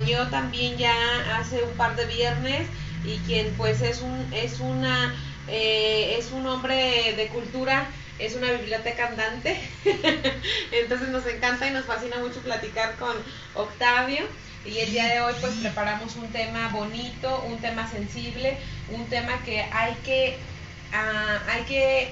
Yo también ya hace un par de viernes y quien pues es un hombre de cultura, es una biblioteca andante. Entonces nos encanta y nos fascina mucho platicar con Octavio. Y el día de hoy pues preparamos un tema bonito, un tema sensible, un tema que hay que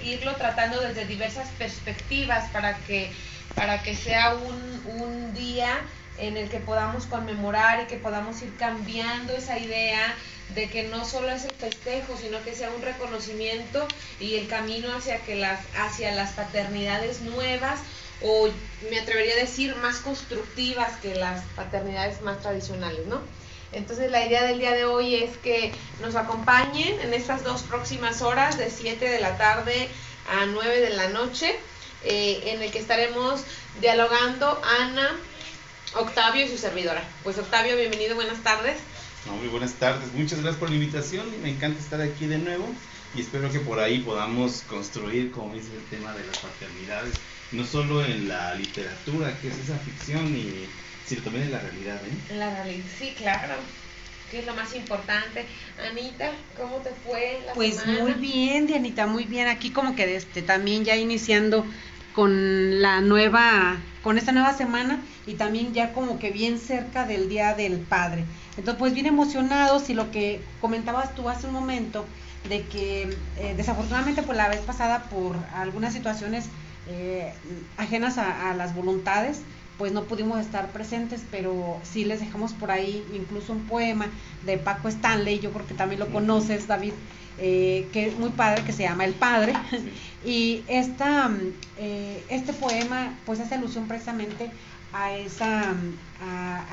irlo tratando desde diversas perspectivas para que sea un día en el que podamos conmemorar y que podamos ir cambiando esa idea de que no solo es el festejo, sino que sea un reconocimiento y el camino hacia las paternidades nuevas, o me atrevería a decir más constructivas que las paternidades más tradicionales, ¿no? Entonces la idea del día de hoy es que nos acompañen en estas 2 próximas horas, de 7 de la tarde a 9 de la noche, en el que estaremos dialogando Ana, Octavio y su servidora. Pues Octavio, bienvenido, buenas tardes. No, muy buenas tardes, muchas gracias por la invitación, me encanta estar aquí de nuevo y espero que por ahí podamos construir, como dice, el tema de las paternidades, no solo en la literatura, que es esa ficción, sino también en la realidad, ¿eh? En la realidad, sí, claro, que es lo más importante. Anita, ¿cómo te fue la Pues semana? muy bien, Dianita, muy bien. Aquí como que también ya iniciando con con esta nueva semana y también ya como que bien cerca del Día del Padre. Entonces, pues bien emocionados, y lo que comentabas tú hace un momento, de que desafortunadamente pues la vez pasada por algunas situaciones ajenas a las voluntades, pues no pudimos estar presentes, pero sí les dejamos por ahí incluso un poema de Paco Stanley, yo creo que también lo conoces, David, que es muy padre, que se llama El Padre. Y este poema pues hace alusión precisamente a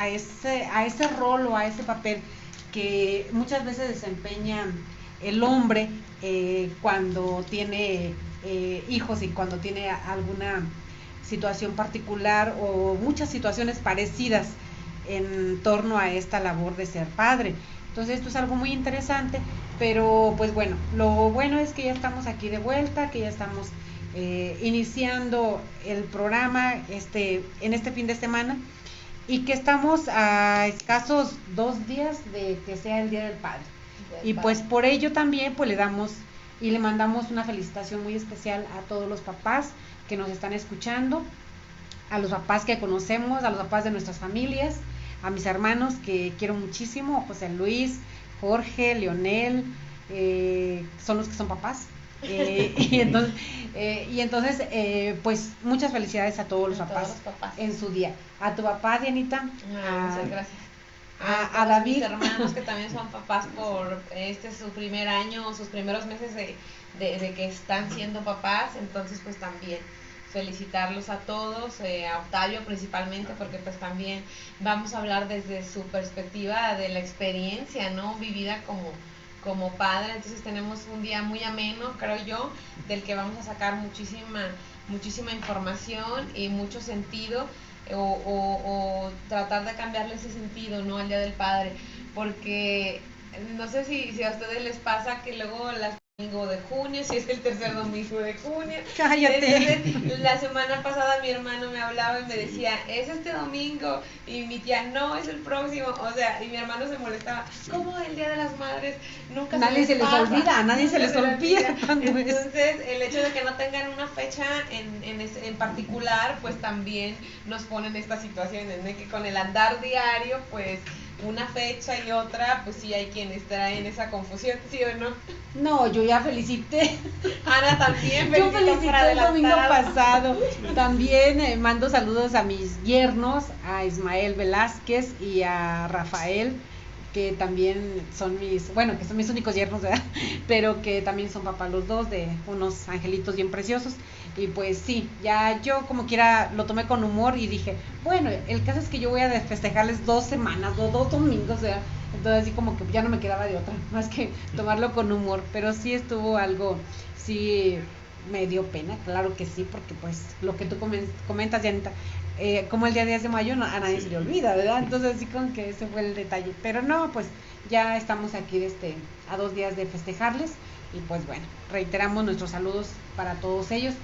ese rol o a ese papel que muchas veces desempeña el hombre cuando tiene hijos y cuando tiene alguna situación particular o muchas situaciones parecidas en torno a esta labor de ser padre. Entonces esto es algo muy interesante, pero pues bueno, lo bueno es que ya estamos aquí de vuelta, que ya estamos iniciando el programa en este fin de semana, y que estamos a escasos 2 días de que sea el Día del Padre. Y pues por ello también pues le damos y le mandamos una felicitación muy especial a todos los papás que nos están escuchando, a los papás que conocemos, a los papás de nuestras familias, a mis hermanos que quiero muchísimo, José Luis, Jorge, Leonel, son los que son papás. Y entonces pues muchas felicidades a todos los papás en su día. A tu papá, Dianita. Muchas gracias. A David. Mis hermanos que también son papás por su primer año, sus primeros meses de que están siendo papás, entonces pues también felicitarlos a todos, a Octavio principalmente, porque pues también vamos a hablar desde su perspectiva de la experiencia, ¿no?, vivida como padre. Entonces tenemos un día muy ameno, creo yo, del que vamos a sacar muchísima información y mucho sentido, o tratar de cambiarle ese sentido, ¿no?, al Día del Padre, porque no sé si a ustedes les pasa que luego las domingo de junio, si es el tercer domingo de junio. Cállate. Entonces, la semana pasada mi hermano me hablaba y me decía, es este domingo, y mi tía, no, es el próximo, o sea, y mi hermano se molestaba, ¿cómo el Día de las Madres? Nunca nadie se les olvida, a nadie se les olvida. Entonces, el hecho de que no tengan una fecha en particular, pues también nos pone en esta situación, en que con el andar diario, pues una fecha y otra, pues sí hay quien estará en esa confusión, ¿sí o no? No, yo ya felicité. Ana también yo felicité el domingo pasado. También mando saludos a mis yernos, a Ismael Velázquez y a Rafael, que también son que son mis únicos yernos, ¿verdad? Pero que también son papás los dos, de unos angelitos bien preciosos. Y pues sí, ya yo como quiera lo tomé con humor y dije, bueno, el caso es que yo voy a festejarles 2 semanas, 2 domingos, ¿verdad? Entonces así como que ya no me quedaba de otra, más que tomarlo con humor. Pero sí estuvo algo, sí me dio pena, claro que sí, porque pues lo que tú comentas, Janita, como el día 10 de mayo a nadie se le olvida, ¿verdad? Entonces así con que ese fue el detalle. Pero no, pues ya estamos aquí a 2 días de festejarles, y pues bueno, reiteramos nuestros saludos para todos ellos.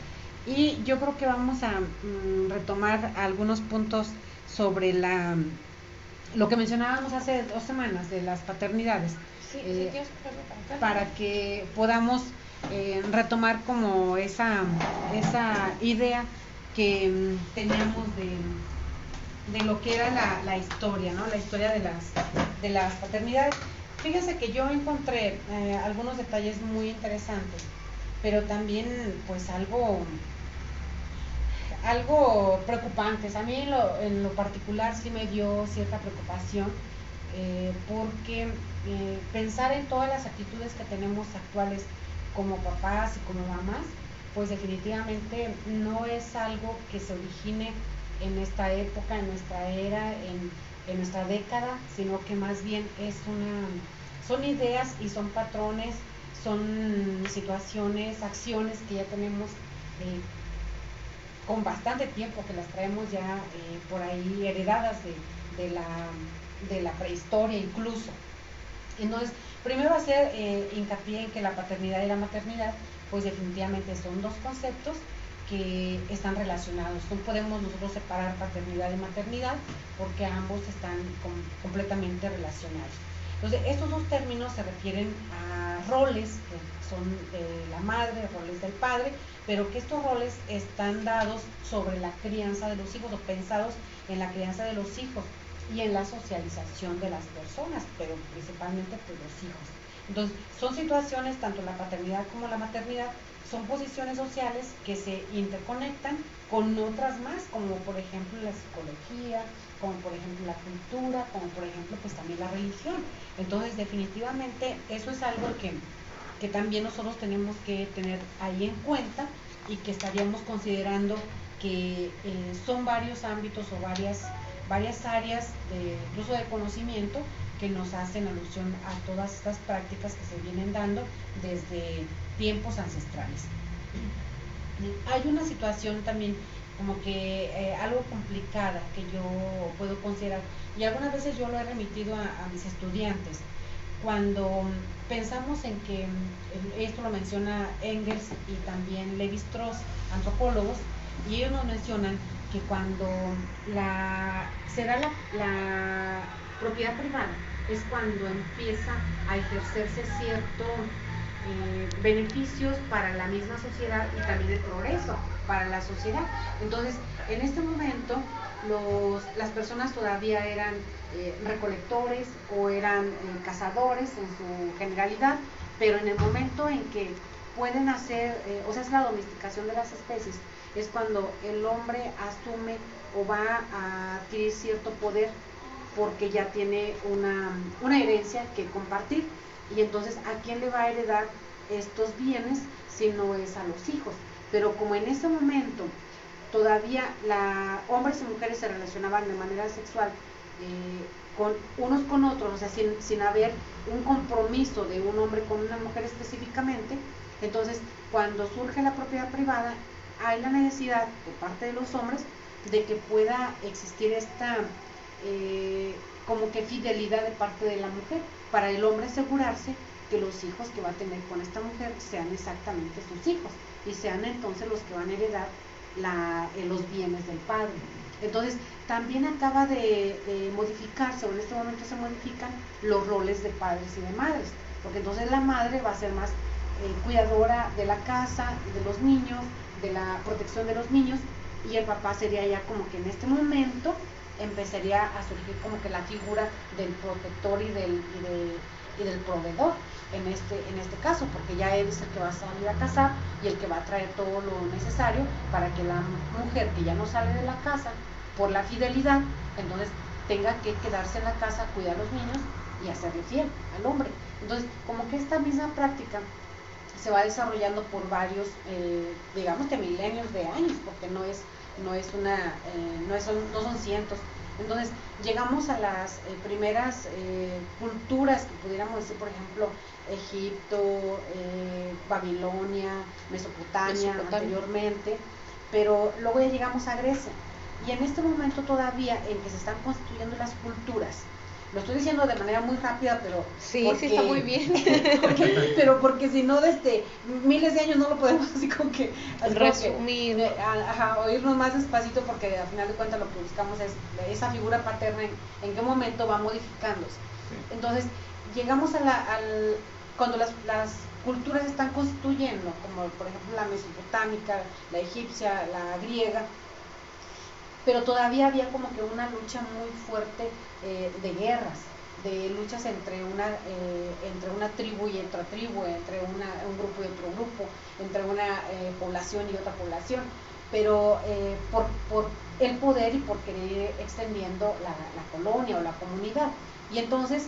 Y yo creo que vamos a retomar algunos puntos sobre lo que mencionábamos hace 2 semanas de las paternidades, para que podamos retomar como esa idea que teníamos de lo que era la historia, ¿no? La historia de las paternidades. Fíjense que yo encontré algunos detalles muy interesantes, pero también pues algo preocupantes. A mí en lo particular sí me dio cierta preocupación, porque pensar en todas las actitudes que tenemos actuales como papás y como mamás, pues definitivamente no es algo que se origine en esta época, en nuestra era, en nuestra década, sino que más bien son ideas y son patrones, son situaciones, acciones que ya tenemos con bastante tiempo, que las traemos ya por ahí heredadas de la prehistoria incluso. Entonces, primero hacer hincapié en que la paternidad y la maternidad, pues definitivamente son 2 conceptos que están relacionados. No podemos nosotros separar paternidad y maternidad porque ambos están completamente relacionados. Entonces, estos 2 términos se refieren a roles que son de la madre, roles del padre, pero que estos roles están dados sobre la crianza de los hijos o pensados en la crianza de los hijos y en la socialización de las personas, pero principalmente de los hijos. Entonces, son situaciones, tanto la paternidad como la maternidad, son posiciones sociales que se interconectan con otras más, como por ejemplo la psicología, como por ejemplo la cultura, como por ejemplo pues también la religión. Entonces, definitivamente eso es algo que también nosotros tenemos que tener ahí en cuenta y que estaríamos considerando que son varios ámbitos o varias áreas incluso de conocimiento que nos hacen alusión a todas estas prácticas que se vienen dando desde tiempos ancestrales. Hay una situación también como que algo complicada que yo puedo considerar, y algunas veces yo lo he remitido a mis estudiantes, cuando pensamos en que, esto lo menciona Engels y también Lévi-Strauss, antropólogos, y ellos nos mencionan que cuando se da la propiedad privada es cuando empieza a ejercerse cierto beneficios para la misma sociedad y también el progreso para la sociedad. Entonces, en este momento las personas todavía eran recolectores o eran cazadores en su generalidad, pero en el momento en que pueden hacer, o sea, es la domesticación de las especies, es cuando el hombre asume o va a adquirir cierto poder porque ya tiene una herencia que compartir, y entonces ¿a quién le va a heredar estos bienes si no es a los hijos? Pero como en ese momento todavía hombres y mujeres se relacionaban de manera sexual con unos con otros, o sea, sin haber un compromiso de un hombre con una mujer específicamente, entonces cuando surge la propiedad privada hay la necesidad por parte de los hombres de que pueda existir esta como que fidelidad de parte de la mujer, para el hombre asegurarse que los hijos que va a tener con esta mujer sean exactamente sus hijos y sean entonces los que van a heredar los bienes del padre. Entonces también acaba de modificarse, o en este momento se modifican los roles de padres y de madres, porque entonces la madre va a ser más cuidadora de la casa, de los niños, de la protección de los niños, y el papá sería ya como que en este momento empezaría a surgir como que la figura del protector y del proveedor en este caso, porque ya él es el que va a salir a cazar y el que va a traer todo lo necesario para que la mujer que ya no sale de la casa por la fidelidad, entonces tenga que quedarse en la casa, cuidar a los niños y hacerle fiel al hombre. Entonces, como que esta misma práctica se va desarrollando por varios, digamos que milenios de años, porque no son cientos. Entonces llegamos a las primeras culturas que pudiéramos decir, por ejemplo, Egipto, Babilonia, Mesopotamia anteriormente, pero luego ya llegamos a Grecia, y en este momento todavía en que se están constituyendo las culturas, Lo estoy diciendo de manera muy rápida, pero sí, está muy bien. porque si no, desde miles de años no lo podemos así como que resumir. Oírnos más despacito, porque al final de cuentas lo que buscamos es esa figura paterna, en qué momento va modificándose. Sí. Entonces, llegamos cuando las culturas se están constituyendo, como por ejemplo la mesopotámica, la egipcia, la griega, pero todavía había como que una lucha muy fuerte de guerras, de luchas entre una tribu y otra tribu, entre un grupo y otro grupo, entre una población y otra población, pero por el poder y por querer ir extendiendo la colonia o la comunidad. Y entonces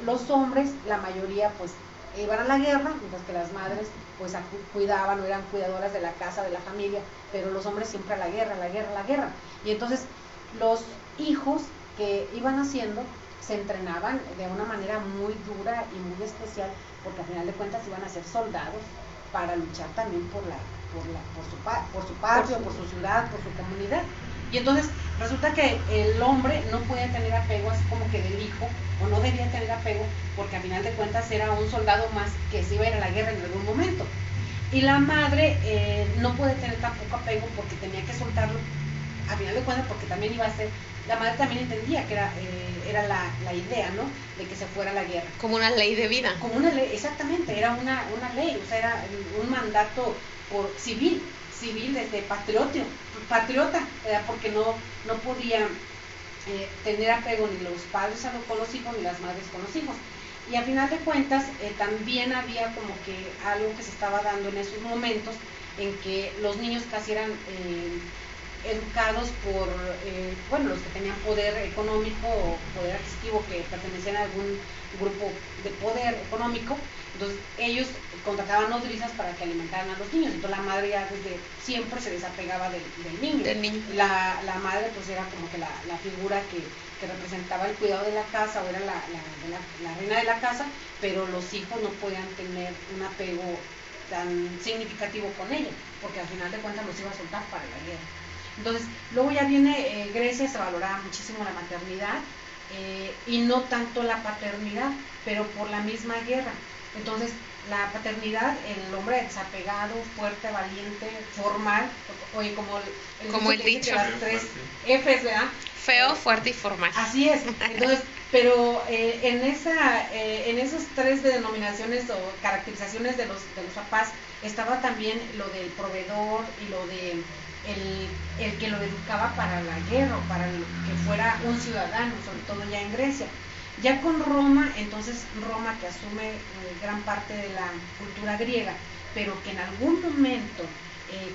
los hombres, la mayoría pues iban a la guerra, mientras que las madres pues cuidaban o eran cuidadoras de la casa, de la familia, pero los hombres siempre a la guerra, la guerra, la guerra. Y entonces los hijos que iban haciendo se entrenaban de una manera muy dura y muy especial, porque al final de cuentas iban a ser soldados para luchar también por su patrio, por su ciudad, por su comunidad. Y entonces resulta que el hombre no podía tener apego así como que del hijo, o no debía tener apego, porque al final de cuentas era un soldado más que se iba a ir a la guerra en algún momento. Y la madre no puede tener tampoco apego, porque tenía que soltarlo al final de cuentas, porque también iba a ser, la madre también entendía que era la idea, ¿no?, de que se fuera a la guerra. Como una ley de vida. Como una ley, exactamente, era una ley, o sea, era un mandato civil desde patriota, porque no podía tener apego ni los padres con los hijos ni las madres con los hijos. Y al final de cuentas también había como que algo que se estaba dando en esos momentos, en que los niños casi eran educados por los que tenían poder económico o poder adquisitivo, que pertenecían a algún grupo de poder económico. Entonces ellos contrataban nodrizas para que alimentaran a los niños. Entonces la madre ya desde siempre se desapegaba del niño. La madre pues era como que la figura que representaba el cuidado de la casa, o era la reina de la casa, pero los hijos no podían tener un apego tan significativo con ella, porque al final de cuentas los iba a soltar para la guerra. Entonces, luego ya viene Grecia, se valoraba muchísimo la maternidad y no tanto la paternidad, pero por la misma guerra. Entonces, la paternidad, el hombre desapegado, fuerte, valiente, formal, oye, como el dicho, las tres Fs, ¿verdad? Feo, fuerte y formal. Así es. Entonces, pero en esas tres denominaciones o caracterizaciones de los papás estaba también lo del proveedor y lo de el que lo educaba para la guerra, o para que fuera un ciudadano, sobre todo ya en Grecia. Ya con Roma, entonces Roma, que asume gran parte de la cultura griega, pero que en algún momento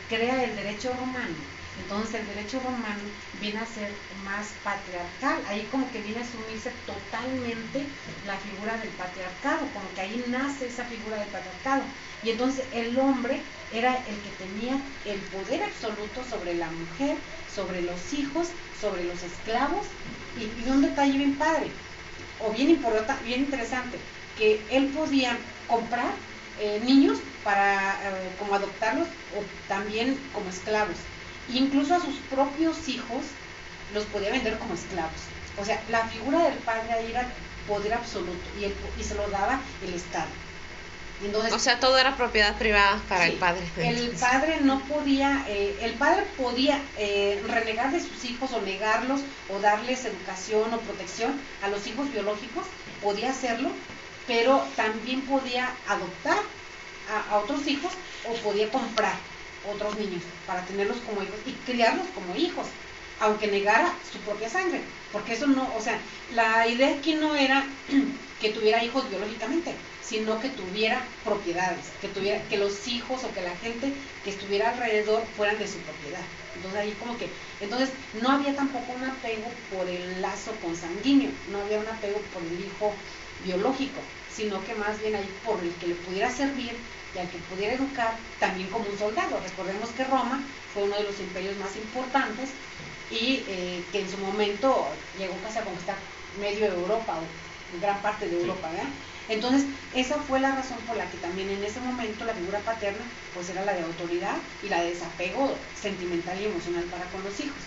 crea el derecho romano. Entonces el derecho romano viene a ser más patriarcal, ahí como que viene a asumirse totalmente la figura del patriarcado, como que ahí nace esa figura del patriarcado. Y entonces el hombre era el que tenía el poder absoluto sobre la mujer, sobre los hijos, sobre los esclavos, y un detalle bien padre, o bien importante, bien interesante, que él podía comprar niños para como adoptarlos, o también como esclavos. Incluso a sus propios hijos los podía vender como esclavos. O sea, la figura del padre ahí era poder absoluto, y se lo daba el Estado. Entonces, o sea, todo era propiedad privada para el padre. El padre no podía, el padre podía renegar de sus hijos, o negarlos, o darles educación o protección a los hijos biológicos, podía hacerlo, pero también podía adoptar a otros hijos, o podía comprar otros niños para tenerlos como hijos y criarlos como hijos, aunque negara su propia sangre, porque eso no, o sea, la idea aquí no era que tuviera hijos biológicamente, sino que tuviera propiedades, que los hijos o que la gente que estuviera alrededor fueran de su propiedad. Entonces ahí como que, entonces no había tampoco un apego por el lazo consanguíneo, no había un apego por el hijo biológico, sino que más bien ahí por el que le pudiera servir y al que pudiera educar también como un soldado. Recordemos que Roma fue uno de los imperios más importantes y que en su momento llegó casi a conquistar medio Europa, o gran parte de Europa, ¿verdad? Entonces esa fue la razón por la que también en ese momento la figura paterna pues era la de autoridad y la de desapego sentimental y emocional para con los hijos.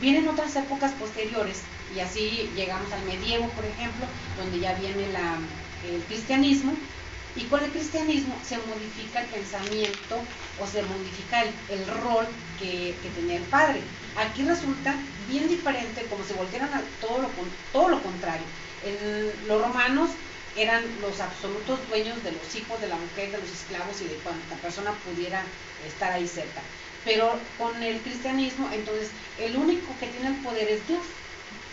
Vienen otras épocas posteriores Y así llegamos al medievo, por ejemplo, donde ya viene el cristianismo, y con el cristianismo se modifica el pensamiento o se modifica el rol que tenía el padre. Aquí resulta bien diferente, como si volvieran a todo lo contrario. Los romanos eran los absolutos dueños de los hijos, de la mujer, de los esclavos y de cuanta persona pudiera estar ahí cerca. Pero con el cristianismo, entonces, el único que tiene el poder es Dios,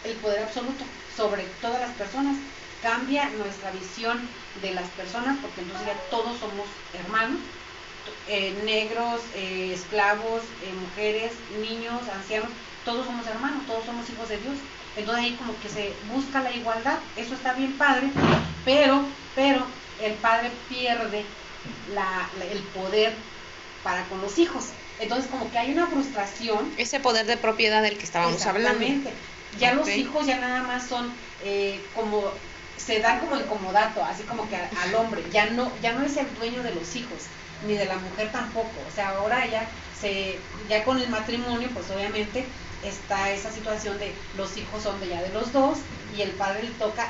el poder absoluto sobre todas las personas. Cambia nuestra visión de las personas, porque entonces ya todos somos hermanos, negros, esclavos, mujeres, niños, ancianos, todos somos hermanos, todos somos hijos de Dios. Entonces ahí como que se busca la igualdad, eso está bien padre, pero el padre pierde el poder para con los hijos. Entonces como que hay una frustración. Ese poder de propiedad del que estábamos hablando. Ya los hijos ya nada más son como, se dan como el comodato, así como que al hombre, ya no es el dueño de los hijos, ni de la mujer tampoco. O sea, ahora ya con el matrimonio, pues obviamente está esa situación de los hijos son de los dos y el padre le toca,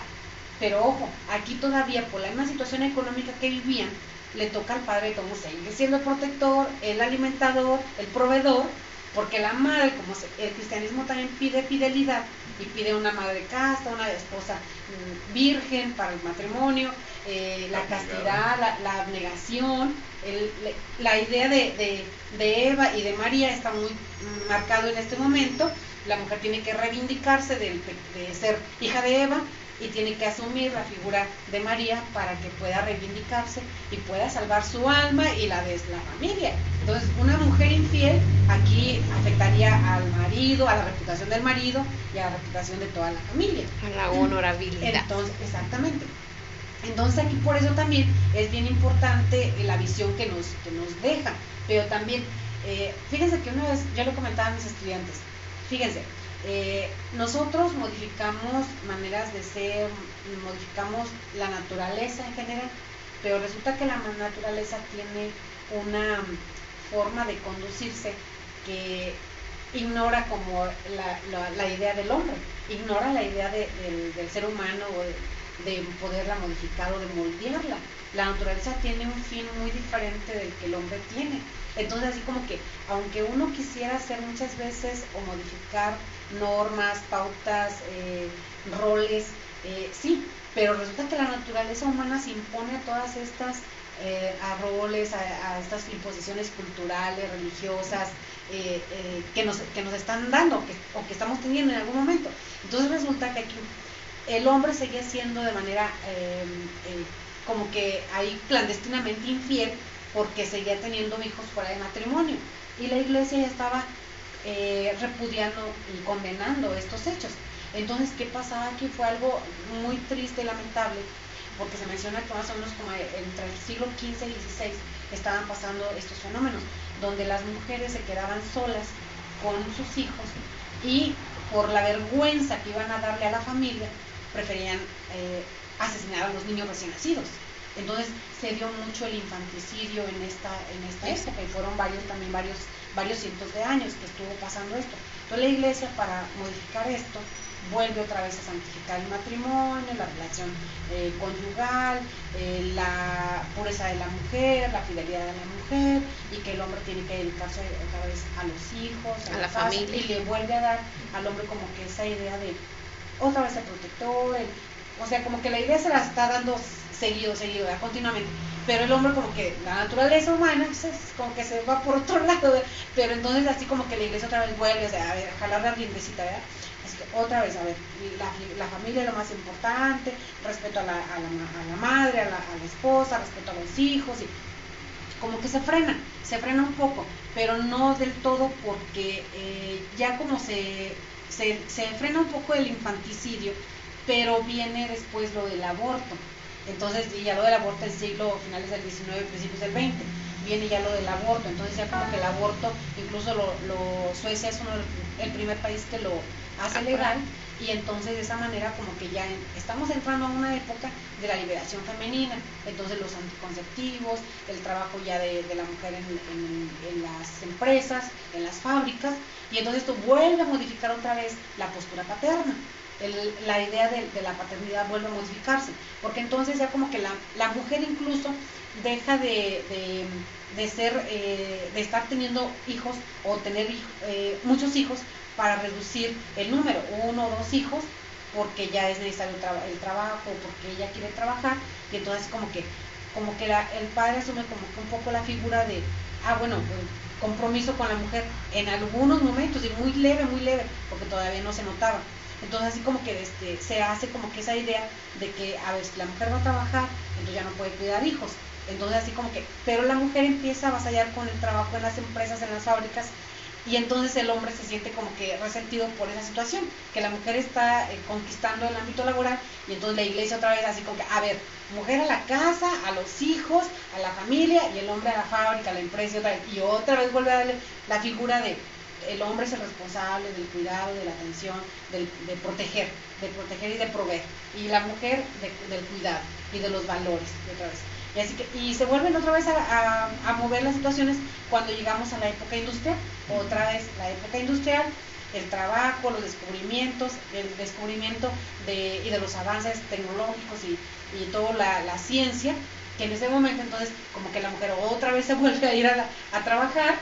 pero ojo, aquí todavía por la misma situación económica que vivían, le toca al padre como seguir siendo el protector, el alimentador, el proveedor, porque la madre, como el cristianismo también pide fidelidad y pide una madre casta, una esposa virgen para el matrimonio, la castidad, la abnegación, la idea de Eva y de María está muy marcado en este momento. La mujer tiene que reivindicarse de ser hija de Eva y tiene que asumir la figura de María para que pueda reivindicarse y pueda salvar su alma y la de la familia. Entonces, una mujer infiel aquí afectaría al marido, a la reputación del marido y a la reputación de toda la familia. A la honorabilidad. Entonces, exactamente. Entonces aquí por eso también es bien importante la visión que nos deja, pero también, fíjense que una vez yo le comentaba a mis estudiantes, fíjense, nosotros modificamos maneras de ser, modificamos la naturaleza en general, pero resulta que la naturaleza tiene una forma de conducirse que ignora como la idea del hombre, ignora la idea del ser humano o de poderla modificar o de moldearla. La naturaleza tiene un fin muy diferente del que el hombre tiene. Entonces así como que aunque uno quisiera hacer muchas veces o modificar normas, pautas, roles, sí, pero resulta que la naturaleza humana se impone a todas estas a roles, a estas imposiciones culturales, religiosas, que nos están dando o que estamos teniendo en algún momento. Entonces resulta que aquí el hombre seguía siendo de manera como que ahí clandestinamente infiel porque seguía teniendo hijos fuera de matrimonio, y la iglesia ya estaba repudiando y condenando estos hechos. Entonces, ¿qué pasaba aquí? Fue algo muy triste y lamentable, porque se menciona que más o menos como entre el siglo XV y XVI estaban pasando estos fenómenos, donde las mujeres se quedaban solas con sus hijos y por la vergüenza que iban a darle a la familia, preferían asesinar a los niños recién nacidos. Entonces se dio mucho el infanticidio en esta época, y fueron varios cientos de años que estuvo pasando esto. Entonces la iglesia, para modificar esto, vuelve otra vez a santificar el matrimonio, la relación conyugal, la pureza de la mujer, la fidelidad de la mujer, y que el hombre tiene que dedicarse otra vez a los hijos, a la familia, y le vuelve a dar al hombre como que esa idea de otra vez el protector, o sea, como que la idea se la está dando seguido, continuamente, pero el hombre como que la naturaleza humana pues, como que se va por otro lado, pero entonces así como que la iglesia otra vez vuelve, o sea, a ver, jalar la riendecita, ¿verdad? Así que otra vez, a ver, la familia es lo más importante, respeto a la madre, a la esposa, respeto a los hijos, y como que se frena un poco, pero no del todo, porque ya como se frena un poco el infanticidio, pero viene después lo del aborto. Entonces ya lo del aborto en finales del XIX, principios del XX, viene ya lo del aborto. Entonces ya como que el aborto, incluso Suecia es el primer país que lo hace legal, y entonces de esa manera como que ya estamos entrando a una época de la liberación femenina. Entonces los anticonceptivos, el trabajo ya de la mujer en las empresas, en las fábricas, y entonces esto vuelve a modificar otra vez la postura paterna. la idea de la paternidad vuelve a modificarse, porque entonces ya como que la mujer incluso deja de ser, de estar teniendo hijos o tener muchos hijos para reducir el número, 1 o 2 hijos, porque ya es necesario el trabajo, porque ella quiere trabajar, y entonces como que el padre asume como que un poco la figura de, bueno, compromiso con la mujer en algunos momentos, y muy leve, porque todavía no se notaba. Entonces así como que se hace como que esa idea de que, a ver, si la mujer va a trabajar, entonces ya no puede cuidar hijos. Entonces así como que, pero la mujer empieza a avasallar con el trabajo en las empresas, en las fábricas, y entonces el hombre se siente como que resentido por esa situación, que la mujer está conquistando el ámbito laboral, y entonces la iglesia otra vez así como que, a ver, mujer a la casa, a los hijos, a la familia, y el hombre a la fábrica, a la empresa, y otra vez vuelve a darle la figura de el hombre es el responsable del cuidado, de la atención, de proteger y de proveer, y la mujer del cuidado y de los valores, y otra vez. Y, así que, y se vuelven otra vez a mover las situaciones cuando llegamos a la época industrial, otra vez la época industrial, el trabajo, los descubrimientos, el descubrimiento y de los avances tecnológicos y toda la ciencia, que en ese momento entonces como que la mujer otra vez se vuelve a ir a trabajar,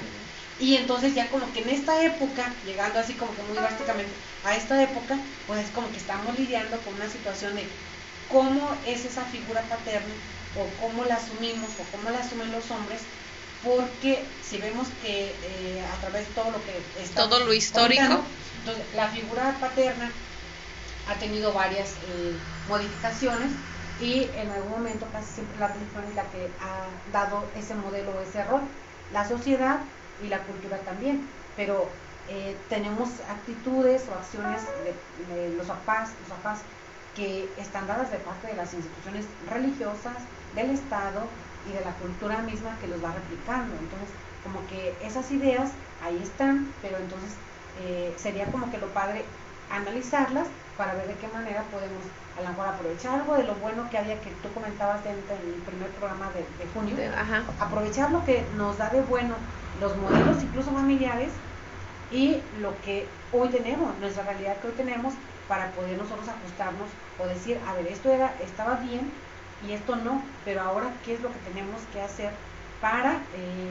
y entonces ya como que en esta época, llegando así como que muy drásticamente a esta época, pues es como que estamos lidiando con una situación de cómo es esa figura paterna, o cómo la asumimos, o cómo la asumen los hombres, porque si vemos que a través de todo lo que está todo lo histórico, entonces la figura paterna ha tenido varias modificaciones, y en algún momento casi siempre la religión es la que ha dado ese modelo, ese rol, la sociedad y la cultura también, pero tenemos actitudes o acciones de los papás que están dadas de parte de las instituciones religiosas, del Estado y de la cultura misma que los va replicando. Entonces, como que esas ideas ahí están, pero entonces sería como que lo padre analizarlas para ver de qué manera podemos a lo mejor aprovechar algo de lo bueno que había, que tú comentabas en el primer programa de junio, aprovechar lo que nos da de bueno los modelos incluso familiares, y lo que hoy tenemos, nuestra realidad que hoy tenemos, para poder nosotros ajustarnos o decir, a ver, esto estaba bien y esto no, pero ahora qué es lo que tenemos que hacer para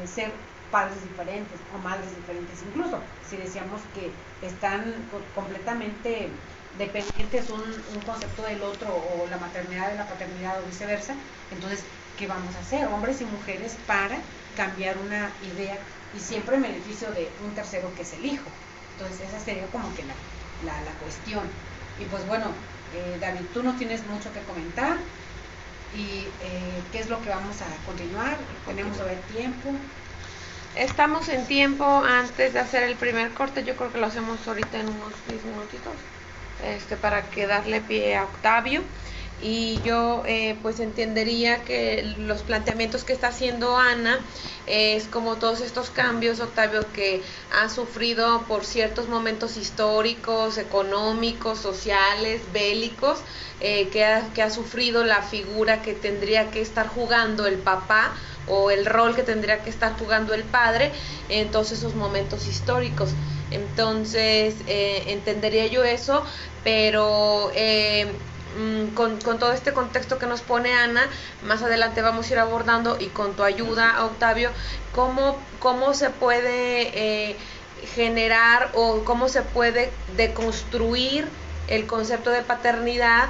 ser padres diferentes o madres diferentes. Incluso si decíamos que están completamente dependientes un concepto del otro, o la maternidad de la paternidad o viceversa, entonces ¿qué vamos a hacer, hombres y mujeres, para cambiar una idea, y siempre en beneficio de un tercero que es el hijo? Entonces esa sería como que la cuestión. Y pues bueno, David, tú no tienes mucho que comentar, y ¿qué es lo que vamos a continuar? Tenemos a ver tiempo. Estamos en tiempo. Antes de hacer el primer corte, yo creo que lo hacemos ahorita en unos 10 minutitos, para que darle pie a Octavio. Y yo pues entendería que los planteamientos que está haciendo Ana es como todos estos cambios, Octavio, que ha sufrido por ciertos momentos históricos, económicos, sociales, bélicos, que ha sufrido la figura que tendría que estar jugando el papá, o el rol que tendría que estar jugando el padre en todos esos momentos históricos. Entonces entendería yo eso, pero con todo este contexto que nos pone Ana, más adelante vamos a ir abordando, y con tu ayuda, Octavio, cómo se puede generar, o cómo se puede deconstruir el concepto de paternidad,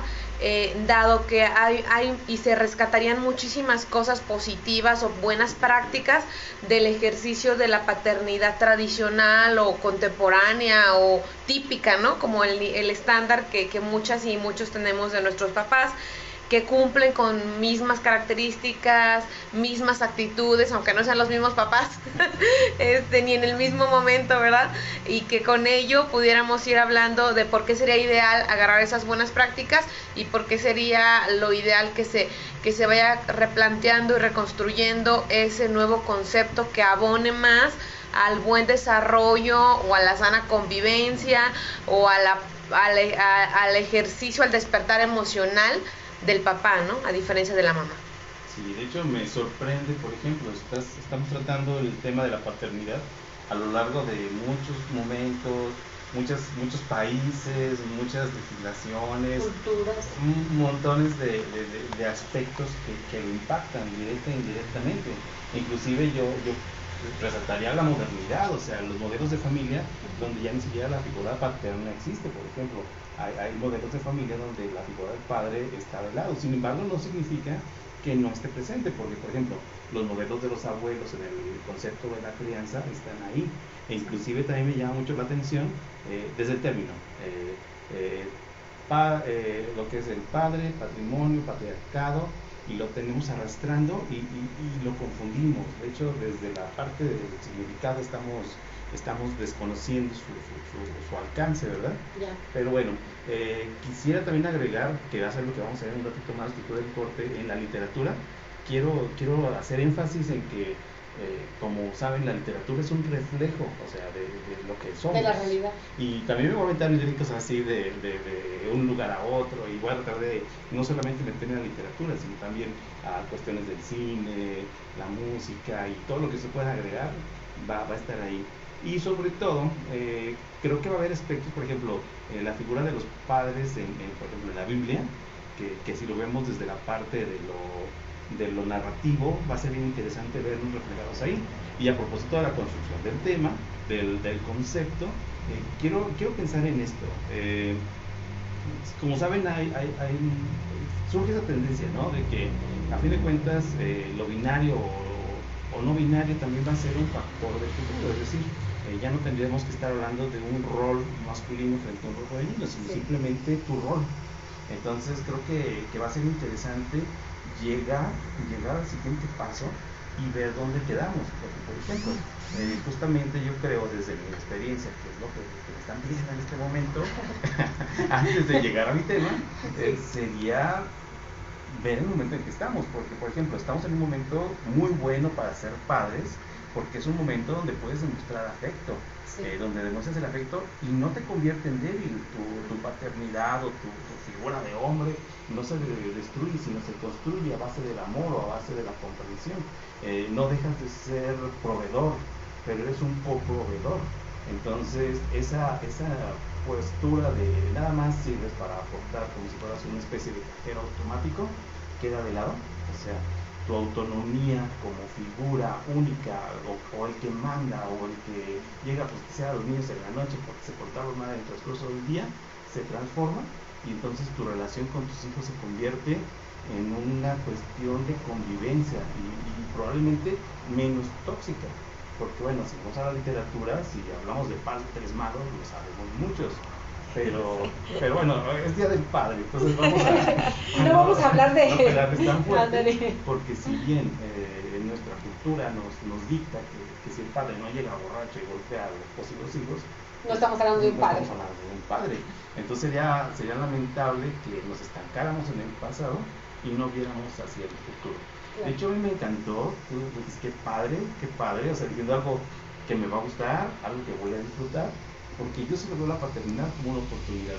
dado que hay y se rescatarían muchísimas cosas positivas o buenas prácticas del ejercicio de la paternidad tradicional o contemporánea o típica, ¿no? Como el estándar que muchas y muchos tenemos de nuestros papás, que cumplen con mismas características, mismas actitudes, aunque no sean los mismos papás, ni en el mismo momento, ¿verdad? Y que con ello pudiéramos ir hablando de por qué sería ideal agarrar esas buenas prácticas, y por qué sería lo ideal que se vaya replanteando y reconstruyendo ese nuevo concepto que abone más al buen desarrollo, o a la sana convivencia, o al ejercicio, al despertar emocional del papá, ¿no? A diferencia de la mamá. Sí, de hecho me sorprende, por ejemplo, estamos tratando el tema de la paternidad a lo largo de muchos momentos, muchos países, muchas legislaciones, culturas, montones de aspectos que lo impactan directa e indirectamente. Inclusive yo resaltaría la modernidad, o sea, los modelos de familia donde ya ni siquiera la figura paterna existe. Por ejemplo, hay modelos de familia donde la figura del padre está de lado. Sin embargo, no significa que no esté presente, porque, por ejemplo, los modelos de los abuelos en el concepto de la crianza están ahí. E inclusive también me llama mucho la atención desde el término, lo que es el padre, patrimonio, patriarcado, y lo tenemos arrastrando y lo confundimos. De hecho, desde la parte del significado estamos desconociendo su alcance, ¿verdad? Ya. Pero bueno, quisiera también agregar, que va a ser lo que vamos a ver un ratito más después del corte, en la literatura. Quiero hacer énfasis en que, como saben, la literatura es un reflejo, o sea, de lo que somos. De la realidad. Y también me voy a aventar líricos así de un lugar a otro, y voy a tratar de no solamente meterme en la literatura, sino también a cuestiones del cine, la música y todo lo que se pueda agregar va a estar ahí. Y sobre todo, creo que va a haber aspectos, por ejemplo, la figura de los padres, por ejemplo, en la Biblia, que si lo vemos desde la parte de lo narrativo, va a ser bien interesante vernos reflejados ahí. Y a propósito de la construcción del tema, del concepto, quiero pensar en esto. Como saben, surge esa tendencia, ¿no? De que a fin de cuentas lo binario o no binario también va a ser un factor de futuro, es decir, ya no tendríamos que estar hablando de un rol masculino frente a un rol femenino, sino simplemente tu rol. Entonces creo que va a ser interesante llegar al siguiente paso y ver dónde quedamos, porque por ejemplo, justamente yo creo desde mi experiencia, que es lo que me están pidiendo en este momento, antes de llegar a mi tema, sería ver el momento en que estamos, porque por ejemplo estamos en un momento muy bueno para ser padres, porque es un momento donde puedes demostrar afecto, donde demuestras el afecto y no te convierte en débil. Tu paternidad o tu figura de hombre no se destruye, sino se construye a base del amor o a base de la comprensión. No dejas de ser proveedor, pero eres un coproveedor. Entonces esa postura de nada más sirves para aportar como si fueras una especie de cajero automático queda de lado. O sea, tu autonomía como figura única, o el que manda, o el que llega pues que sea a los niños en la noche porque se portaron mal en el transcurso del día, se transforma, y entonces tu relación con tus hijos se convierte en una cuestión de convivencia y probablemente menos tóxica. Porque bueno, si vamos a la literatura, si hablamos de padres malos, lo sabemos muchos. Pero bueno, es Día del Padre, entonces no vamos a hablar de no pegarles tan fuerte, porque si bien en nuestra cultura nos dicta que si el padre no llega borracho y golpea a los esposa y los hijos, no estamos hablando de un padre. Estamos hablando de un padre. Entonces sería lamentable que nos estancáramos en el pasado y no viéramos hacia el futuro. De hecho, a mí me encantó, tú dices, qué padre, o sea, diciendo algo que me va a gustar, algo que voy a disfrutar, porque yo siempre veo la paternidad como una oportunidad,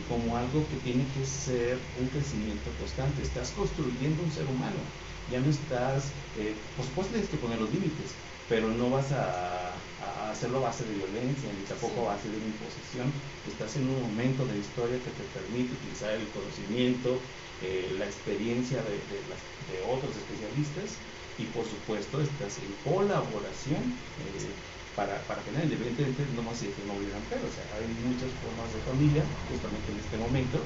como algo que tiene que ser un crecimiento constante. Estás construyendo un ser humano, ya no estás, por supuesto tienes que poner los límites, pero no vas a hacerlo a base de violencia, ni tampoco a base de una imposición. Estás en un momento de historia que te permite utilizar el conocimiento, la experiencia de otros especialistas, y por supuesto estás en colaboración para tener, evidentemente no más que no hubieran pero, o sea, hay muchas formas de familia justamente en este momento,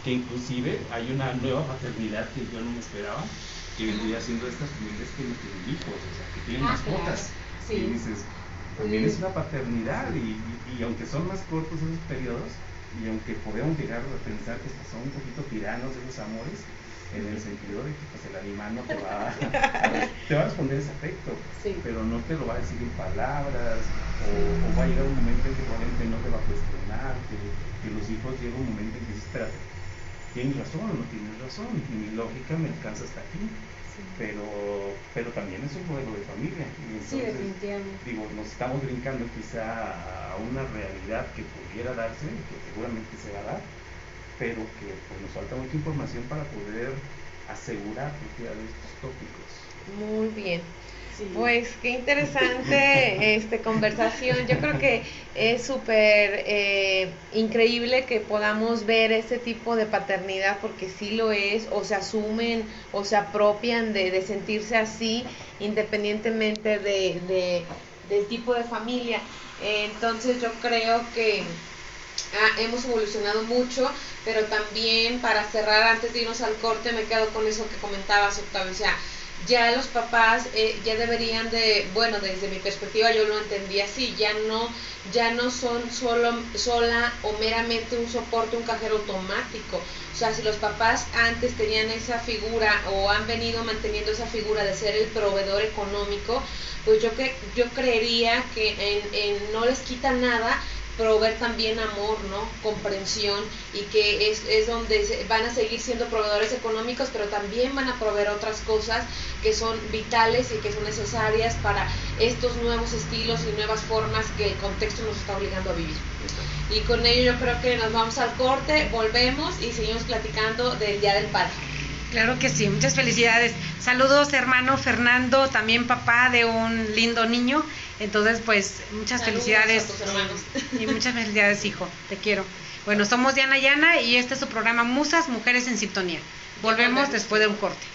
que inclusive hay una nueva paternidad que yo no me esperaba, que vendría siendo estas familias que no tienen hijos, o sea, que tienen mascotas. Claro. Y dices, también es una paternidad, y aunque son más cortos esos periodos, y aunque podemos llegar a pensar que son un poquito tiranos esos amores, en el sentido de que pues, el animal no te va a responder ese afecto, pero no te lo va a decir en palabras, o va a llegar un momento en que probablemente no te va a cuestionar, que los hijos llega un momento en que dices, espérate, ¿tienes razón o no tienes razón? Mi lógica me alcanza hasta aquí. Pero también es un modelo de familia. Y entonces, definitivamente. Digo, nos estamos brincando quizá a una realidad que pudiera darse, que seguramente se va a dar, pero que pues, nos falta mucha información para poder asegurar cualquiera de estos tópicos. Muy bien. Sí. Pues qué interesante conversación. Yo creo que es súper increíble que podamos ver este tipo de paternidad, porque sí lo es, o se asumen o se apropian de sentirse así, independientemente del tipo de familia. Entonces yo creo que hemos evolucionado mucho, pero también para cerrar, antes de irnos al corte, me quedo con eso que comentabas, Octavio. O sea, ya los papás ya deberían de, bueno, desde mi perspectiva yo lo entendí así, ya no son sola o meramente un soporte, un cajero automático. O sea, si los papás antes tenían esa figura o han venido manteniendo esa figura de ser el proveedor económico, pues yo creería que no les quita nada proveer también amor, ¿no? Comprensión, y que es donde van a seguir siendo proveedores económicos, pero también van a proveer otras cosas que son vitales y que son necesarias para estos nuevos estilos y nuevas formas que el contexto nos está obligando a vivir. Y con ello yo creo que nos vamos al corte, volvemos y seguimos platicando del Día del Padre. Claro que sí, muchas felicidades. Saludos, hermano Fernando, también papá de un lindo niño. Entonces, pues, muchas felicidades. A tus hermanos. Y muchas felicidades, hijo. Te quiero. Bueno, somos Diana y este es su programa Musas, Mujeres en Sintonía. Volvemos después de un corte.